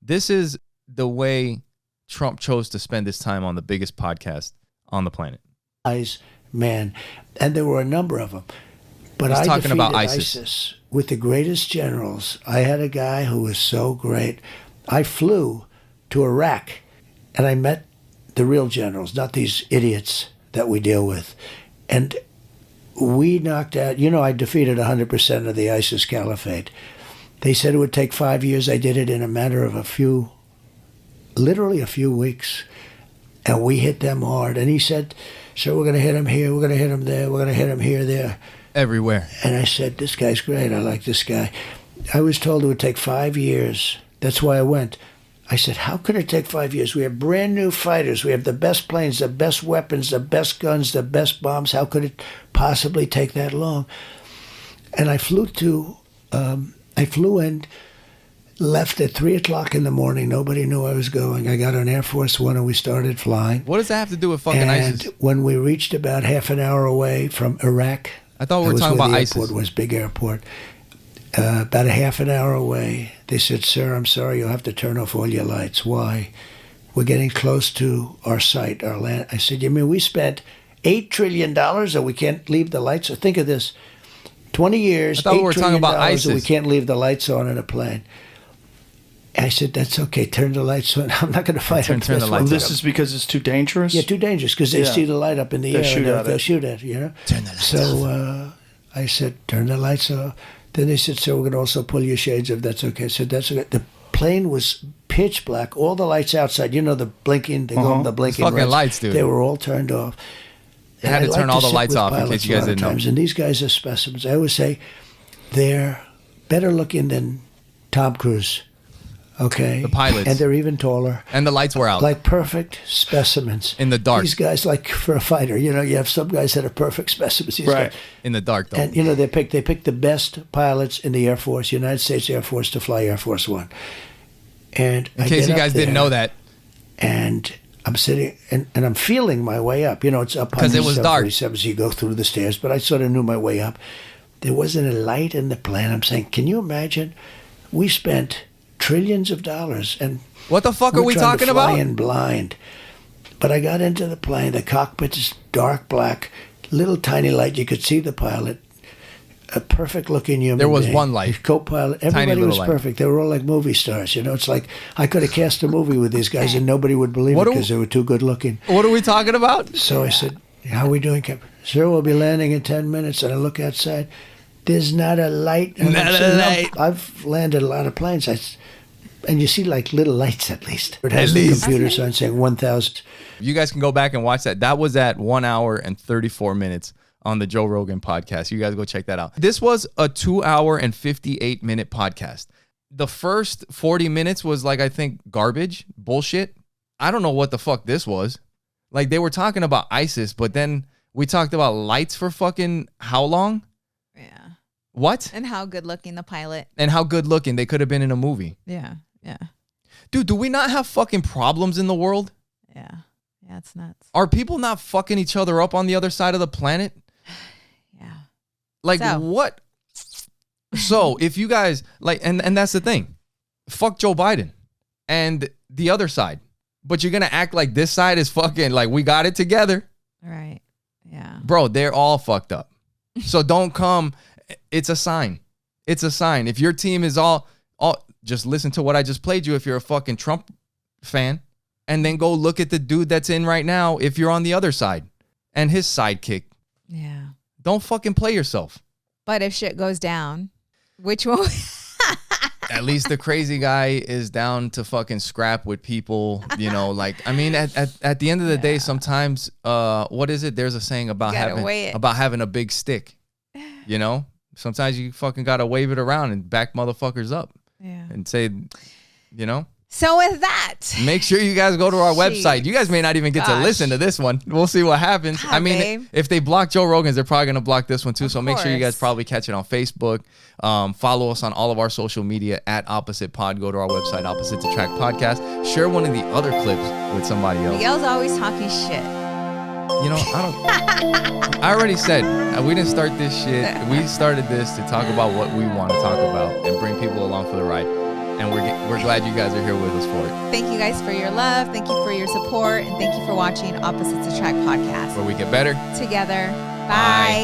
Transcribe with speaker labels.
Speaker 1: This is the way Trump chose to spend his time on the biggest podcast on the planet.
Speaker 2: Man, and there were a number of them. But
Speaker 1: He's
Speaker 2: I
Speaker 1: talking
Speaker 2: defeated
Speaker 1: about ISIS
Speaker 2: with the greatest generals. I had a guy who was so great. I flew to Iraq, and I met the real generals, not these idiots that we deal with. And we knocked out, I defeated 100% of the ISIS caliphate. They said it would take 5 years. I did it in a matter of literally a few weeks. And we hit them hard. And he said, so we're going to hit him here, we're going to hit him there, we're going to hit him here, there.
Speaker 1: Everywhere.
Speaker 2: And I said, this guy's great. I like this guy. I was told it would take 5 years. That's why I went. I said, how could it take 5 years? We have brand new fighters. We have the best planes, the best weapons, the best guns, the best bombs. How could it possibly take that long? And I flew and left at 3 o'clock in the morning. Nobody knew I was going. I got on Air Force One and we started flying.
Speaker 1: What does that have to do with fucking ISIS?
Speaker 2: And when we reached about half an hour away from Iraq,
Speaker 1: I thought we were talking about ISIS.
Speaker 2: The airport was, big airport. About a half an hour away, they said, sir, I'm sorry, you'll have to turn off all your lights. Why? We're getting close to our site, our land. I said, you mean we spent $8 trillion and we can't leave the lights? So think of this, 20 years,
Speaker 1: I thought we were
Speaker 2: $8
Speaker 1: talking about
Speaker 2: trillion
Speaker 1: ISIS.
Speaker 2: and we can't leave the lights on in a plane. I said, that's okay, turn the lights on. I'm not going to fight
Speaker 1: turn
Speaker 2: this
Speaker 1: the
Speaker 2: one.
Speaker 1: lights
Speaker 3: This is because it's too dangerous?
Speaker 2: Yeah, too dangerous, because they see the light up in the air and they'll shoot at it,
Speaker 1: Turn the lights
Speaker 2: So I said, turn the lights off. Then they said, so we're going to also pull your shades if that's okay. I said, that's okay. The plane was pitch black, all the lights outside, the blinking, they go the blinking
Speaker 1: fucking lights, dude.
Speaker 2: They were all turned off.
Speaker 1: They had to turn all the lights off in case you guys didn't know.
Speaker 2: And these guys are specimens. I always say they're better looking than Tom Cruise. Okay.
Speaker 1: The pilots.
Speaker 2: And they're even taller.
Speaker 1: And the lights were out.
Speaker 2: Like perfect specimens.
Speaker 1: In the dark.
Speaker 2: These guys, like for a fighter, you have some guys that are perfect specimens. These
Speaker 3: right.
Speaker 2: guys.
Speaker 1: In the dark, though.
Speaker 2: And, they picked the best pilots in the Air Force, United States Air Force, to fly Air Force One. And
Speaker 1: in case you guys didn't know that.
Speaker 2: And I'm sitting, and I'm feeling my way up. It's up on
Speaker 1: because it was dark.
Speaker 2: So you go through the stairs, but I sort of knew my way up. There wasn't a light in the plane. I'm saying, can you imagine? We spent trillions of dollars, and
Speaker 1: what the fuck are we talking about?
Speaker 2: Flying blind. But I got into the plane. The cockpit is dark black, little tiny light. You could see the pilot. A perfect looking human.
Speaker 1: There was
Speaker 2: being.
Speaker 1: one light.
Speaker 2: The co-pilot. Everybody was
Speaker 1: light.
Speaker 2: perfect. They were all like movie stars. It's like I could have cast a movie with these guys and nobody would believe it because they were too good looking.
Speaker 1: What are we talking about?
Speaker 2: So I said, how are we doing, Captain? Sir, we'll be landing in 10 minutes. And I look outside. There's not a light. And
Speaker 1: not a light.
Speaker 2: I've landed a lot of planes. And you see like little lights at least. It has
Speaker 1: At
Speaker 2: the
Speaker 1: least.
Speaker 2: computer sign saying 1,000.
Speaker 1: You guys can go back and watch that. That was at 1 hour and 34 minutes on the Joe Rogan podcast. You guys go check that out. This was a 2 hour and 58 minute podcast. The first 40 minutes was like, I think, garbage, bullshit. I don't know what the fuck this was. Like they were talking about ISIS, but then we talked about lights for fucking how long?
Speaker 4: Yeah.
Speaker 1: What?
Speaker 4: And how good looking the pilot.
Speaker 1: And how good looking they could have been in a movie.
Speaker 4: Yeah. Yeah.
Speaker 1: Dude, do we not have fucking problems in the world?
Speaker 4: Yeah. Yeah, it's nuts.
Speaker 1: Are people not fucking each other up on the other side of the planet?
Speaker 4: Yeah.
Speaker 1: Like what? So if you guys like, and that's the thing, fuck Joe Biden and the other side, but you're going to act like this side is fucking like we got it together.
Speaker 4: Right. Yeah.
Speaker 1: Bro, they're all fucked up. So don't come. It's a sign. It's a sign. If your team is all, just listen to what I just played you. If you're a fucking Trump fan, and then go look at the dude that's in right now. If you're on the other side and his sidekick.
Speaker 4: Yeah.
Speaker 1: Don't fucking play yourself.
Speaker 4: But if shit goes down, which one?
Speaker 1: At least the crazy guy is down to fucking scrap with people, like, I mean, at the end of the day, sometimes, what is it? There's a saying about having a big stick, sometimes you fucking got to wave it around and back motherfuckers up and say,
Speaker 4: So with that,
Speaker 1: make sure you guys go to our website. You guys may not even get to listen to this one. We'll see what happens.
Speaker 4: God,
Speaker 1: I mean,
Speaker 4: babe.
Speaker 1: if they block Joe Rogan's, they're probably going to block this one too.
Speaker 4: Of
Speaker 1: So make sure you
Speaker 4: course.
Speaker 1: guys probably catch it on Facebook. Follow us on all of our social media at Opposite Pod. Go to our website, Opposite to Track Podcast. Share one of the other clips with somebody else.
Speaker 4: Miguel's always talking shit.
Speaker 1: I already said, we didn't start this shit. We started this to talk about what we want to talk about and bring people along for the ride. And we're glad you guys are here with us for it.
Speaker 4: Thank you guys for your love. Thank you for your support. And thank you for watching Opposites Attract podcast.
Speaker 1: Where we get better
Speaker 4: together. Bye.